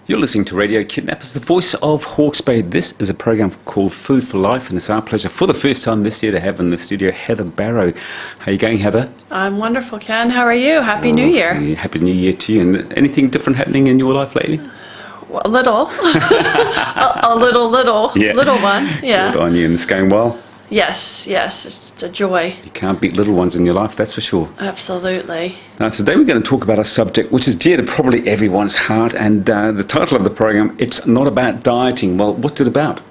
You're listening to Radio Kidnappers, the voice of Hawke's Bay. This is a program called Food for Life, and it's our pleasure for the first time this year to have in the studio Heather Barrow. How are you going, Heather? I'm wonderful, Ken. How are you? Happy New Year. Yeah, Happy New Year to you. And anything different happening in your life lately? Well, a little. Little one. Yeah. Good on you, and it's going well? Yes. It's a joy. You can't beat little ones in your life, that's for sure. Absolutely. Now, today we're going to talk about a subject which is dear to probably everyone's heart, and the title of the program, It's Not About Dieting. Well, what's it about?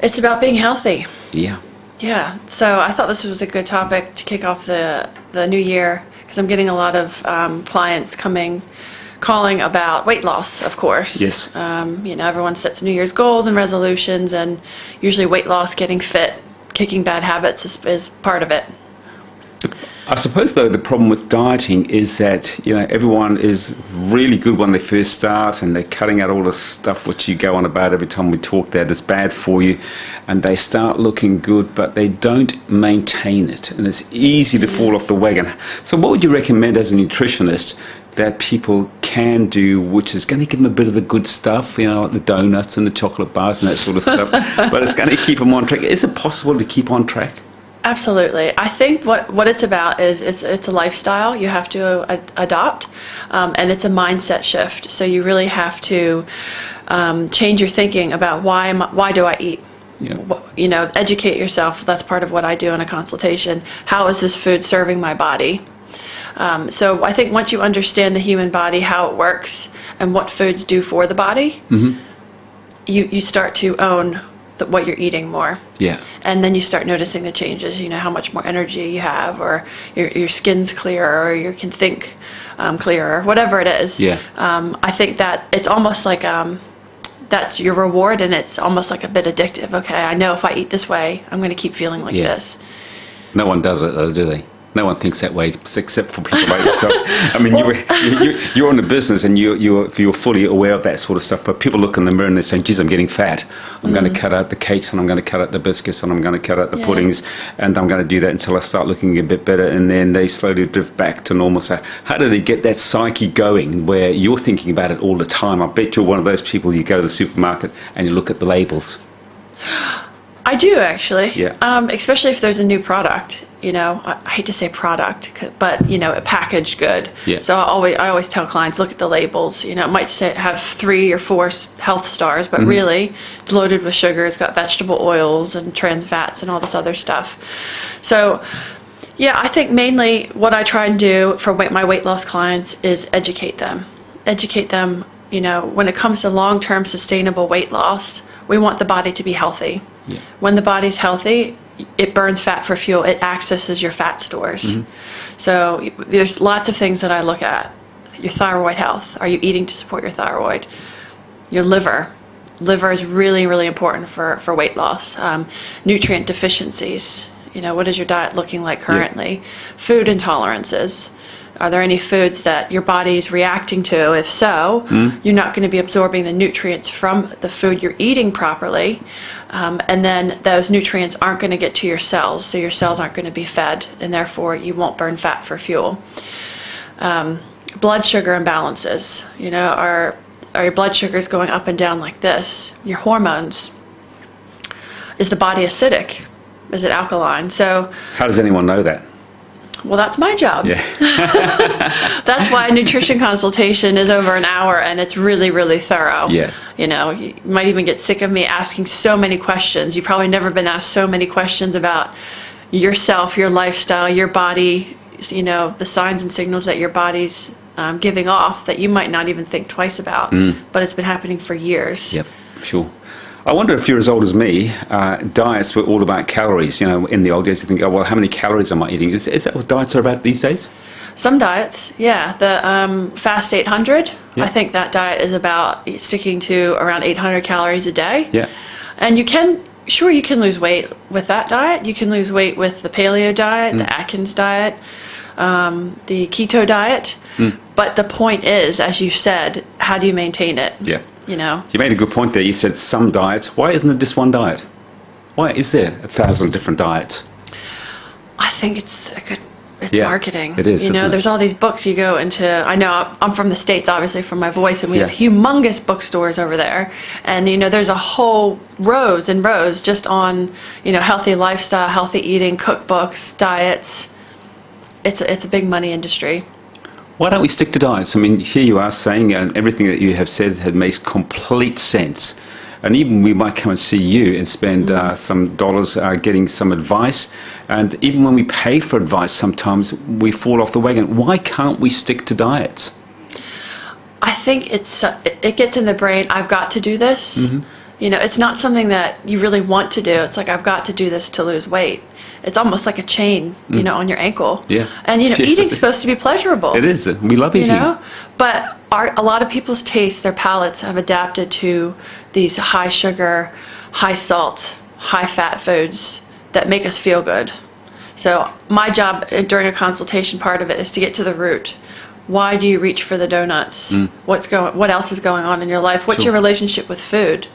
It's about being healthy. Yeah. Yeah. So I thought this was a good topic to kick off the new year, because I'm getting a lot of clients calling about weight loss, of course. Yes. Everyone sets New Year's goals and resolutions, and usually weight loss, getting fit, kicking bad habits is part of it. I suppose, though, the problem with dieting is that, everyone is really good when they first start, and they're cutting out all the stuff which you go on about every time we talk that is bad for you, and they start looking good, but they don't maintain it, and it's easy to fall off the wagon. So what would you recommend as a nutritionist that people can do, which is going to give them a bit of the good stuff, like the donuts and the chocolate bars and that sort of stuff, but it's going to keep them on track? Is it possible to keep on track? Absolutely. I think what it's about is it's a lifestyle you have to adopt, and it's a mindset shift. So you really have to change your thinking about why do I eat? Yeah. Educate yourself. That's part of what I do in a consultation. How is this food serving my body? So I think once you understand the human body, how it works, and what foods do for the body, mm-hmm. you start to own what you're eating more. Yeah. And then you start noticing the changes, how much more energy you have, or your skin's clearer, or you can think clearer, whatever it is. Yeah. I think that it's almost like that's your reward, and it's almost like a bit addictive. Okay, I know if I eat this way, I'm going to keep feeling like this. No one does it, though, do they? No one thinks that way, except for people like yourself. I mean, you're in the business, and you're fully aware of that sort of stuff. But people look in the mirror and they say, "Geez, I'm getting fat. I'm going to cut out the cakes, and I'm going to cut out the biscuits, and I'm going to cut out the puddings, and I'm going to do that until I start looking a bit better." And then they slowly drift back to normal. So how do they get that psyche going where you're thinking about it all the time? I bet you're one of those people. You go to the supermarket and you look at the labels. I do, actually. Yeah. Especially if there's a new product. I hate to say product, but a packaged good. Yeah. So I always tell clients, look at the labels. It might have 3 or 4 health stars, but really it's loaded with sugar. It's got vegetable oils and trans fats and all this other stuff. So I think mainly what I try and do for my weight loss clients is educate them. When it comes to long-term sustainable weight loss, we want the body to be healthy. Yeah. When the body's healthy, it burns fat for fuel. It accesses your fat stores. Mm-hmm. So there's lots of things that I look at. Your thyroid health. Are you eating to support your thyroid? Your liver. Liver is really, really important for weight loss. Nutrient deficiencies. What is your diet looking like currently? Yeah. Food intolerances. Are there any foods that your body's reacting to? If so, you're not going to be absorbing the nutrients from the food you're eating properly. And then those nutrients aren't going to get to your cells, so your cells aren't going to be fed, and therefore you won't burn fat for fuel. Blood sugar imbalances. Are your blood sugars going up and down like this? Your hormones. Is the body acidic? Is it alkaline? So how does anyone know that? Well, that's my job. Yeah. That's why a nutrition consultation is over an hour, and it's really, really thorough. Yeah. You might even get sick of me asking so many questions. You've probably never been asked so many questions about yourself, your lifestyle, your body, the signs and signals that your body's giving off that you might not even think twice about. But it's been happening for years. Yep, sure. I wonder if you're as old as me, diets were all about calories. In the old days, you think, oh, well, how many calories am I eating? Is that what diets are about these days? Some diets, yeah. The Fast 800, yeah. I think that diet is about sticking to around 800 calories a day. Yeah. And you can lose weight with that diet. You can lose weight with the paleo diet, the Atkins diet, the keto diet. But the point is, as you said, how do you maintain it? Yeah. You made a good point there. You said some diets. Why isn't there just one diet? Why is there 1,000 different diets? I think it's a it's Yeah, marketing. it is, You know, isn't it? there's all these books you go into. I know I'm from the States, obviously, from my voice, and we have Yeah. humongous bookstores over there. And, you know, there's a whole rows and rows just on, you know, healthy lifestyle, healthy eating, cookbooks, diets. It's a big money industry. Why don't we stick to diets? I mean, here you are saying, and everything that you have said makes complete sense. And even we might come and see you and spend some dollars getting some advice. And even when we pay for advice, sometimes we fall off the wagon. Why can't we stick to diets? I think it gets in the brain, I've got to do this. Mm-hmm. You know, it's not something that you really want to do. It's like, I've got to do this to lose weight. It's almost like a chain, you know, on your ankle. Yeah. And, you know, Yes, eating's it is. supposed to be pleasurable. It is. We love eating. You know? But a lot of people's tastes, their palates have adapted to these high sugar, high salt, high fat foods that make us feel good. So my job during a consultation, part of it is to get to the root. Why do you reach for the donuts? What else is going on in your life? What's Sure. your relationship with food?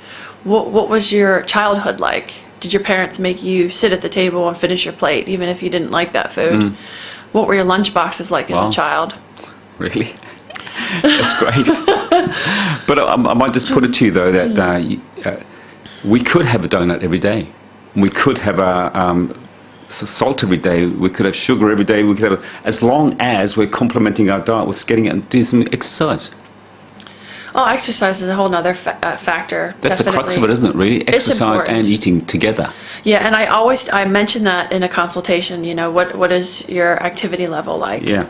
What was your childhood like? Did your parents make you sit at the table and finish your plate, even if you didn't like that food? What were your lunch boxes like Wow. as a child? Really? That's great. But I might just put it to you, though, that we could have a donut every day. We could have salt every day. We could have sugar every day. We could have, as long as we're complementing our diet with getting out and do some exercise. Oh, exercise is a whole nother factor. That's the crux of it, isn't it, really? It's Exercise important. and eating together. Yeah, and I mention that in a consultation. You know, what is your activity level like? Yeah.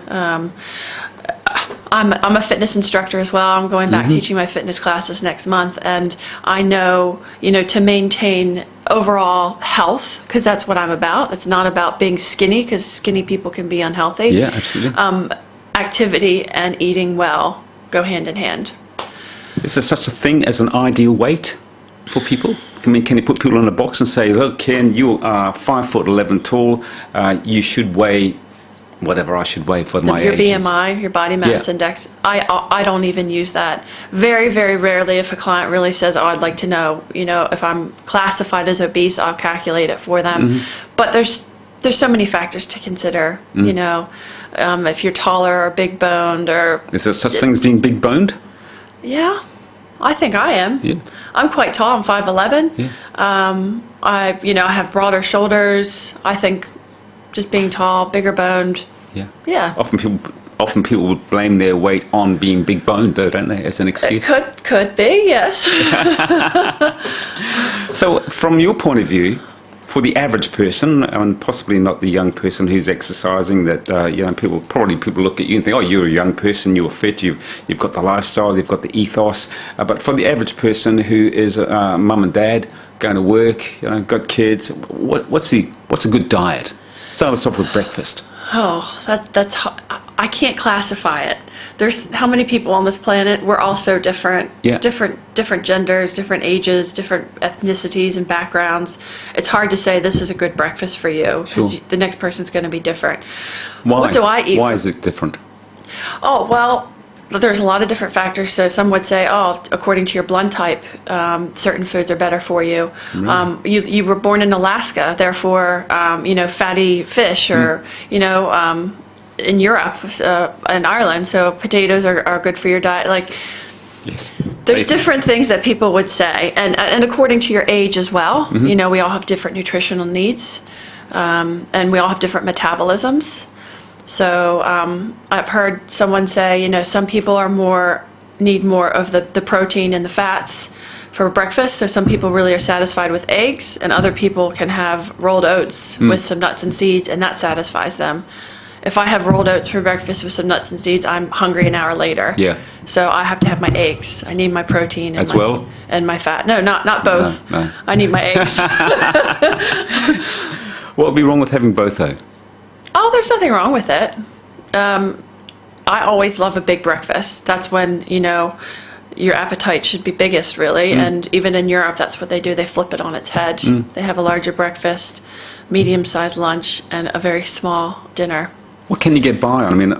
I'm a fitness instructor as well. I'm going back teaching my fitness classes next month, and I know, you know, to maintain overall health, because that's what I'm about. It's not about being skinny, because skinny people can be unhealthy. Yeah, absolutely. Activity and eating well go hand in hand. Is there such a thing as an ideal weight for people? I mean, can you put people in a box and say, look, Ken, you are 5'11" tall. You should weigh whatever I should weigh for my Your age. BMI, your body mass Yeah. index. I don't even use that. Very, very rarely, if a client really says, "Oh, I'd like to know," you know, if I'm classified as obese, I'll calculate it for them. But there's so many factors to consider. You know, if you're taller or big boned or Is there such thing as being big boned? yeah, I think I am. Yeah. I'm quite tall. I'm 5'11". Yeah. I have broader shoulders. I think just being tall, bigger boned. Yeah. Yeah. Often people would blame their weight on being big boned, though, don't they, as an It excuse? could be, yes. So, from your point of view, for the average person, and possibly not the young person who's exercising, that people look at you and think, "Oh, you're a young person, you're fit, you've got the lifestyle, you've got the ethos." But for the average person who is mum and dad going to work, got kids, what's a good diet? Start us off with breakfast. Oh, that's I can't classify it. There's how many people on this planet? We're all so different. Yeah. Different genders, different ages, different ethnicities and backgrounds. It's hard to say this is a good breakfast for you, because Sure. the next person's going to be different. Why? What do I eat? Why is it different? Oh, well, there's a lot of different factors. So some would say, oh, according to your blood type, certain foods are better for you. You were born in Alaska, therefore, fatty fish, or, in Europe and Ireland, so potatoes are good for your diet. Like, Yes. there's different things that people would say, and according to your age as well. We all have different nutritional needs, and we all have different metabolisms. So I've heard someone say, some people need more of the protein and the fats for breakfast. So some people really are satisfied with eggs, and other people can have rolled oats with some nuts and seeds, and that satisfies them. If I have rolled oats for breakfast with some nuts and seeds, I'm hungry an hour later. Yeah. So I have to have my eggs. I need my protein and As well? and my fat. No, not both. No. I need my eggs. What would be wrong with having both, though? Oh, there's nothing wrong with it. I always love a big breakfast. That's when, your appetite should be biggest, really. And even in Europe, that's what they do. They flip it on its head. They have a larger breakfast, medium-sized lunch, and a very small dinner. What can you get by on? I mean,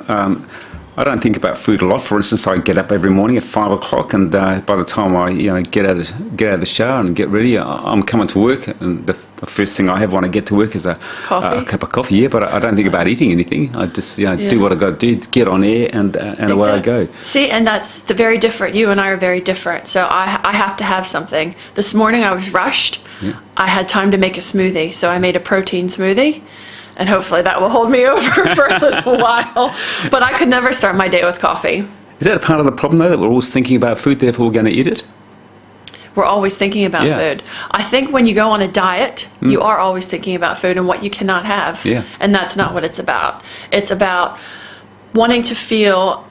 I don't think about food a lot. For instance, I get up every morning at 5 o'clock, and by the time I get out of the shower and get ready, I'm coming to work, and the the first thing I have when I get to work is a Coffee? cup of coffee. Yeah, but I don't think about eating anything. I just Yeah. do what I got to do, get on air, and away I go. See, and that's very different. You and I are very different. So I have to have something. This morning I was rushed. Yeah. I had time to make a smoothie, so I made a protein smoothie. And hopefully that will hold me over for a little while. But I could never start my day with coffee. Is that a part of the problem, though, that we're always thinking about food, therefore we're going to eat it? We're always thinking about Yeah. food. I think when you go on a diet, you are always thinking about food and what you cannot have. Yeah. And that's not what it's about. It's about wanting to feel,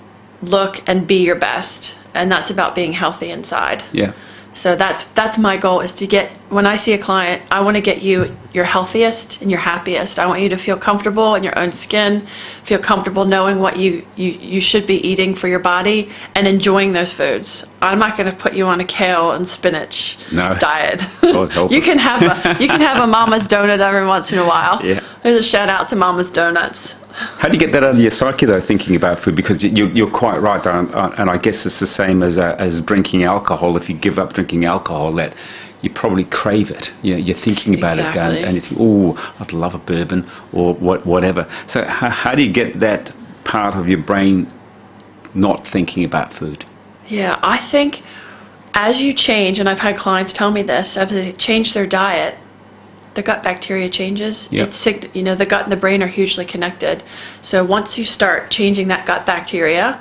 look, and be your best. And that's about being healthy inside. Yeah. So that's my goal, is to get, when I see a client, I want to get you your healthiest and your happiest. I want you to feel comfortable in your own skin, feel comfortable knowing what you should be eating for your body and enjoying those foods. I'm not going to put you on a kale and spinach No. diet. Lord help you us. can have a Mama's donut every once in a while. Yeah. There's a shout out to Mama's Donuts. How do you get that out of your psyche, though, thinking about food? Because you're quite right, and I guess it's the same as drinking alcohol. If you give up drinking alcohol, that you probably crave it. You're thinking about Exactly. it, and you think, oh, I'd love a bourbon or whatever. So how do you get that part of your brain not thinking about food? Yeah, I think as you change, and I've had clients tell me this, as they change their diet, the gut bacteria changes. Yep. The gut and the brain are hugely connected. So once you start changing that gut bacteria,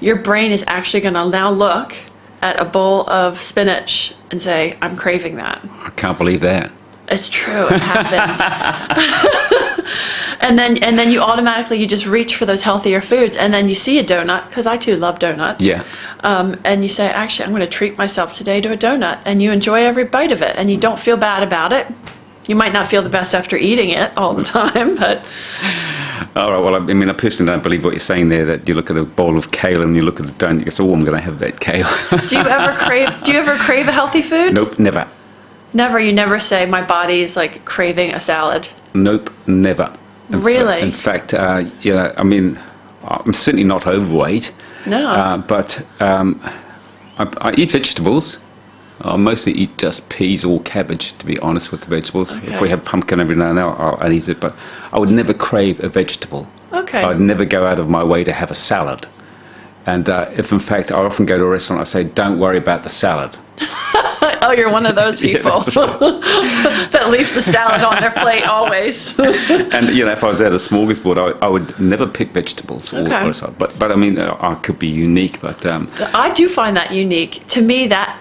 your brain is actually going to now look at a bowl of spinach and say, I'm craving that. I can't believe that. It's true, it happens. and then you automatically, you just reach for those healthier foods, and then you see a donut, because I too love donuts. Yeah. And you say, actually, I'm going to treat myself today to a donut, and you enjoy every bite of it, and you don't feel bad about it. You might not feel the best after eating it all the time, but All right. Well, I mean, I personally don't believe what you're saying there. That you look at a bowl of kale and you look at the donut, you go, "Oh, I'm going to have that kale." do you ever crave a healthy food? Nope, never. Never. You never say, my body is like craving a salad. Nope, never. Really? In fact, I mean, I'm certainly not overweight. No. But I eat vegetables. I mostly eat just peas or cabbage, to be honest, with the vegetables. If Okay. we have pumpkin every now and then, I'll eat it. But I would never crave a vegetable. Okay. I'd never go out of my way to have a salad. And if, in fact, I often go to a restaurant, I say, don't worry about the salad. Oh, you're one of those Yeah, people that's right. that leaves the salad on their plate always. And, if I was at a smorgasbord, I would never pick vegetables. Okay. Or salad. But I mean, I could be unique. But I do find that unique. To me, that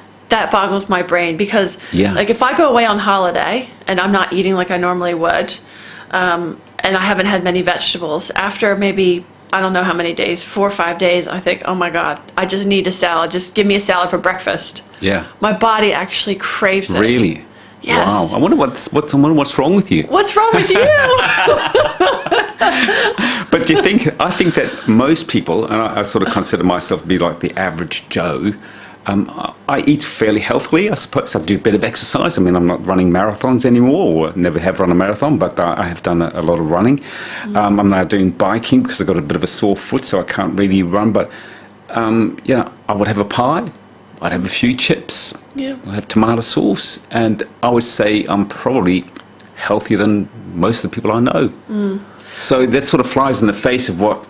boggles my brain, because Yeah. like if I go away on holiday and I'm not eating like I normally would, and I haven't had many vegetables, after maybe, I don't know how many days, 4 or 5 days, I think, oh my God, I just need a salad. Just give me a salad for breakfast. yeah. My body actually craves it. Really? Yes. Wow. I wonder what's wrong with you. What's wrong with you? But I think that most people, and I sort of consider myself to be like the average Joe, I eat fairly healthily. I suppose I do a bit of exercise. I mean, I'm not running marathons anymore, or never have run a marathon, but I have done a lot of running. I'm now doing biking because I've got a bit of a sore foot, so I can't really run. But, I would have a pie. I'd have a few chips. Yeah. I'd have tomato sauce. And I would say I'm probably healthier than most of the people I know. So that sort of flies in the face of what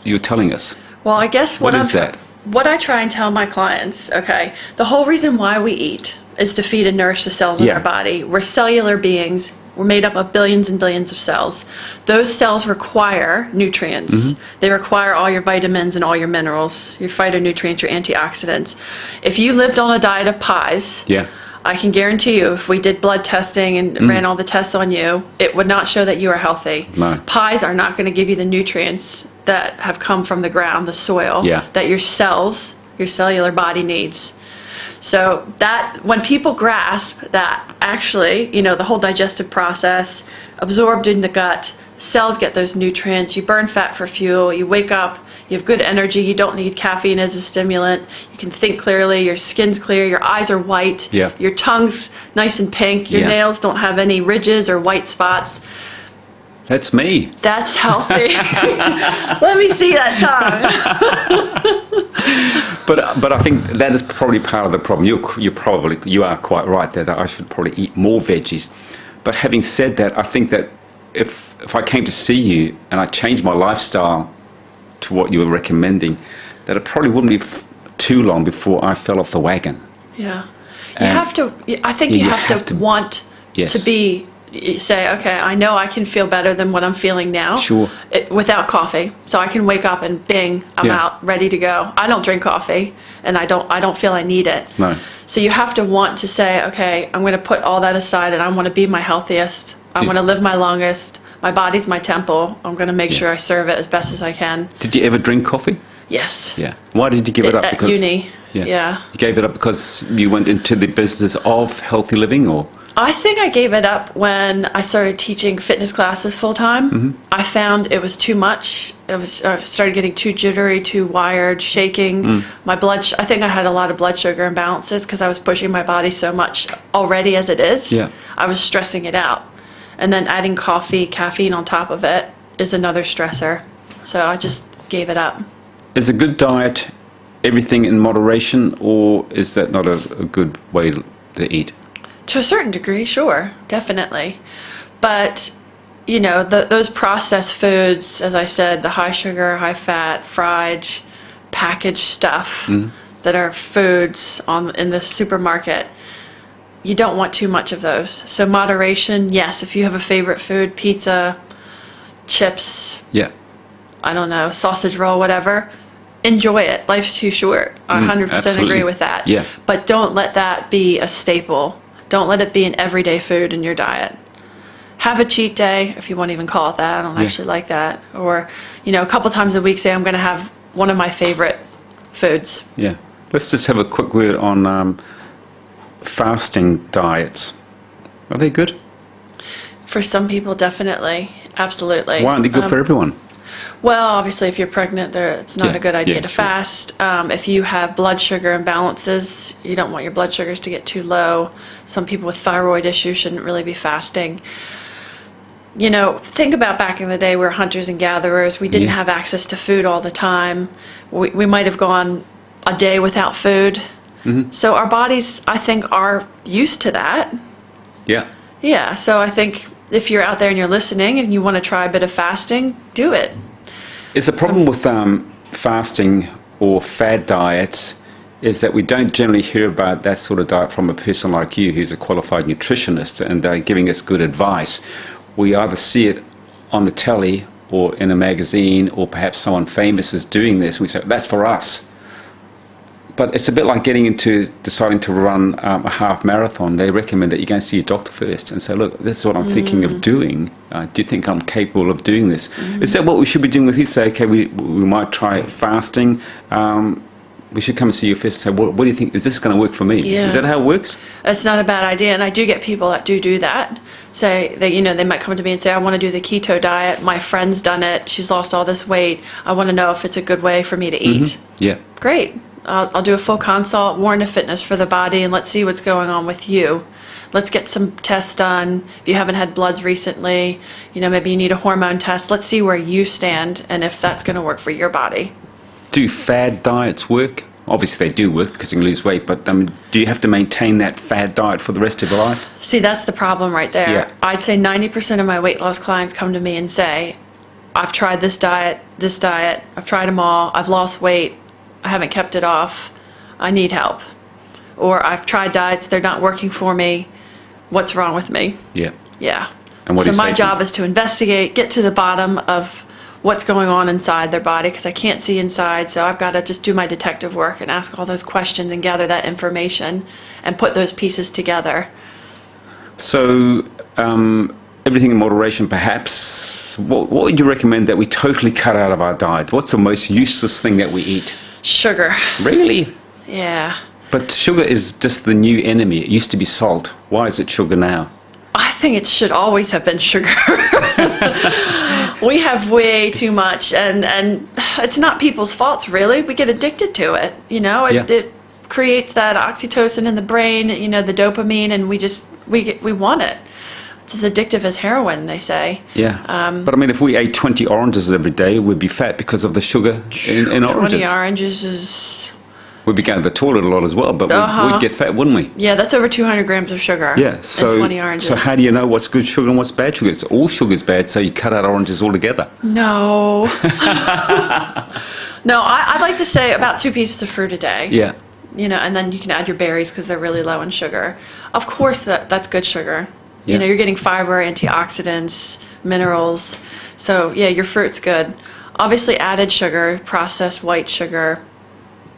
you're telling us. Well, I guess What is that? What I try and tell my clients, okay, the whole reason why we eat is to feed and nourish the cells in Yeah. our body. We're cellular beings. We're made up of billions and billions of cells. Those cells require nutrients. Mm-hmm. They require all your vitamins and all your minerals, your phytonutrients, your antioxidants. If you lived on a diet of pies, Yeah. I can guarantee you, if we did blood testing and ran all the tests on you, it would not show that you are healthy. No. Pies are not going to give you the nutrients that have come from the ground, the soil, Yeah. that your cells, your cellular body needs. So that when people grasp that actually, the whole digestive process, absorbed in the gut, cells get those nutrients, you burn fat for fuel, you wake up, you have good energy, you don't need caffeine as a stimulant, you can think clearly, your skin's clear, your eyes are white, Yeah. your tongue's nice and pink, your Yeah. nails don't have any ridges or white spots. That's me. That's healthy. Let me see that tongue. But I think that is probably part of the problem. You are quite right that I should probably eat more veggies. But having said that, I think that if I came to see you and I changed my lifestyle to what you were recommending, that it probably wouldn't be too long before I fell off the wagon. Yeah. You And- have to, I think you have to want Yes. to be, say, okay, I know I can feel better than what I'm feeling now. Sure. Without coffee. So I can wake up and bing, I'm Yeah. out, ready to go. I don't drink coffee and I don't feel I need it. No. So you have to want to say, okay, I'm going to put all that aside and I want to be my healthiest. I Did- want to live my longest. My body's my temple. I'm going to make Yeah. sure I serve it as best as I can. Did you ever drink coffee? Yes. Yeah. Why did you give it up? At uni. Yeah. You gave it up because you went into the business of healthy living, or? I think I gave it up when I started teaching fitness classes full time. Mm-hmm. I found it was too much. I started getting too jittery, too wired, shaking. Mm. My I think I had a lot of blood sugar imbalances because I was pushing my body so much already as it is. Yeah. I was stressing it out. And then adding coffee, caffeine on top of it is another stressor. So I just gave it up. Is a good diet everything in moderation, or is that not a good way to eat? To a certain degree, sure, definitely. But, you know, those processed foods, as I said, the high sugar, high fat, fried, packaged stuff that are foods in the supermarket, you don't want too much of those. So moderation, yes, if you have a favorite food, pizza, chips, Yeah. I don't know, sausage roll, whatever, enjoy it. Life's too short. I 100% absolutely. agree with that. Yeah. But don't let that be a staple. Don't let it be an everyday food in your diet. Have a cheat day, if you want to even call it that. I don't Yeah. actually like that. Or, you know, a couple times a week, say I'm going to have one of my favorite foods. Yeah. Let's just have a quick word on fasting diets. Are they good? For some people, definitely. Absolutely. Why aren't they good for everyone? Well, obviously, if you're pregnant, it's not Yeah, a good idea yeah, to sure. fast. If you have blood sugar imbalances, you don't want your blood sugars to get too low. Some people with thyroid issues shouldn't really be fasting. You know, think about back in the day, we were hunters and gatherers. We didn't Yeah. have access to food all the time. We might have gone a day without food. Mm-hmm. So our bodies, I think, are used to that. Yeah. Yeah, so I think if you're out there and you're listening and you want to try a bit of fasting, do it. It's the problem with fasting or fad diets is that we don't generally hear about that sort of diet from a person like you who's a qualified nutritionist and they're giving us good advice. We either see it on the telly or in a magazine or perhaps someone famous is doing this. We say, that's for us. But it's a bit like getting into deciding to run a half marathon. They recommend that you go and see your doctor first and say, look, this is what I'm thinking of doing. Do you think I'm capable of doing this? Is that what we should be doing with you? Say, okay, we might try fasting. We should come and see you first and say, what do you think? Is this going to work for me? Yeah. Is that how it works? It's not a bad idea, and I do get people that do that. Say that, you know, they might come to me and say, I want to do the keto diet. My friend's done it. She's lost all this weight. I want to know if it's a good way for me to eat. Yeah. Great. I'll do a full consult, Warren of Fitness for the body, and let's see what's going on with you. Let's get some tests done. If you haven't had bloods recently, you know, maybe you need a hormone test. Let's see where you stand and if that's going to work for your body. Do fad diets work? Obviously they do work because you can lose weight, but do you have to maintain that fad diet for the rest of your life? See, that's the problem right there. Yeah. I'd say 90% of my weight loss clients come to me and say, I've tried this diet, I've tried them all, I've lost weight, I haven't kept it off, I need help. Or I've tried diets, they're not working for me, what's wrong with me? Yeah. Yeah. And what do So you my say to job them? is to investigate, get to the bottom of what's going on inside their body, because I can't see inside, so I've got to just do my detective work and ask all those questions and gather that information and put those pieces together. So, everything in moderation, perhaps. What would you recommend that we totally cut out of our diet? What's the most useless thing that we eat? Sugar. Really? Yeah. But sugar is just the new enemy. It used to be salt. Why is it sugar now? I think it should always have been sugar. We have way too much, and it's not people's faults, really. We get addicted to it, you know. It creates that oxytocin in the brain, you know, the dopamine, and we want it. It's as addictive as heroin, they say. Yeah. But I mean, if we ate 20 oranges every day, we'd be fat because of the sugar in oranges. 20 oranges is... We'd be going to the toilet a lot as well, but we'd get fat, wouldn't we? Yeah, that's over 200 grams of sugar. Yeah, so, and 20 oranges. so how do you know what's good sugar and what's bad sugar? It's all sugar's bad, so you cut out oranges altogether. No. No, I'd like to say about 2 pieces of fruit a day. Yeah. You know, and then you can add your berries because they're really low in sugar. Of course, that's good sugar. Yeah. You know, you're getting fiber, antioxidants, minerals. So, yeah, your fruit's good. Obviously, added sugar, processed white sugar,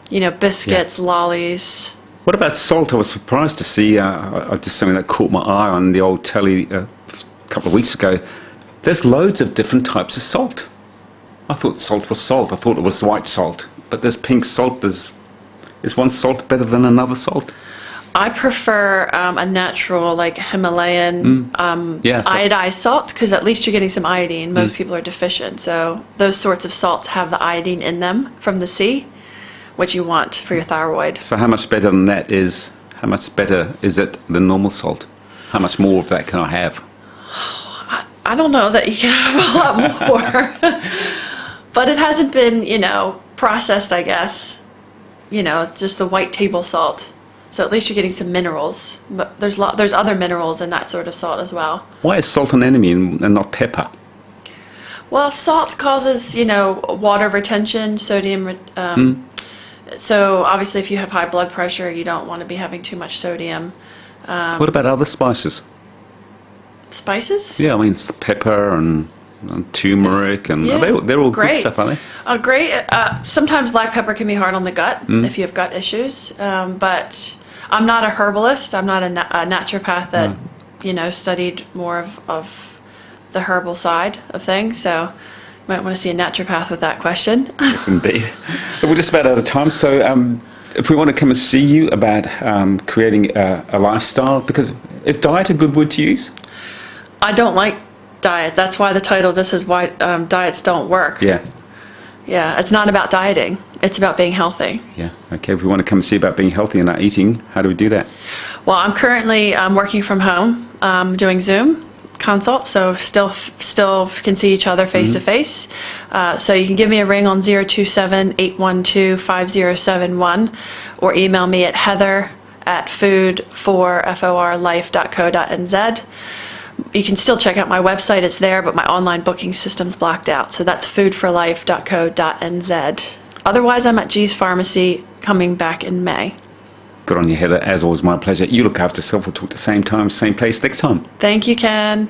you know, biscuits, lollies. What about salt? I was surprised to see, just something that caught my eye on the old telly a couple of weeks ago. There's loads of different types of salt. I thought salt was salt. I thought it was white salt. But there's pink salt. Is one salt better than another salt? I prefer a natural, like Himalayan iodized salt because at least you're getting some iodine. Most people are deficient. So those sorts of salts have the iodine in them from the sea, which you want for your thyroid. So how much better than that is, how much better is it than normal salt? How much more of that can I have? I don't know that you can have a lot more. But it hasn't been, you know, processed, I guess. You know, it's just the white table salt. So at least you're getting some minerals. But there's other minerals in that sort of salt as well. Why is salt an enemy and not pepper? Well, salt causes, you know, water retention, sodium. So obviously if you have high blood pressure, you don't want to be having too much sodium. What about other spices? Spices? Yeah, I mean, it's pepper and turmeric, and they're all great. good stuff, aren't they? Great. Sometimes black pepper can be hard on the gut if you have gut issues. But I'm not a herbalist. I'm not a naturopath that, you know, studied more of the herbal side of things. So you might want to see a naturopath with that question. Yes, indeed. We're just about out of time, so if we want to come and see you about creating a lifestyle, because is diet a good word to use? I don't like diet. That's why the title, this is why diets don't work. Yeah. Yeah, it's not about dieting. It's about being healthy. Yeah. Okay, if we want to come and see about being healthy and not eating, how do we do that? Well, I'm currently working from home, doing Zoom consults, so still can see each other face to face. So you can give me a ring on 027-812-5071 or email me at heather@food4life.co.nz. You can still check out my website, it's there, but my online booking system's blocked out. So that's foodforlife.co.nz. Otherwise, I'm at G's Pharmacy coming back in May. Good on you, Heather. As always, my pleasure. You look after yourself. We'll talk at the same time, same place next time. Thank you, Ken.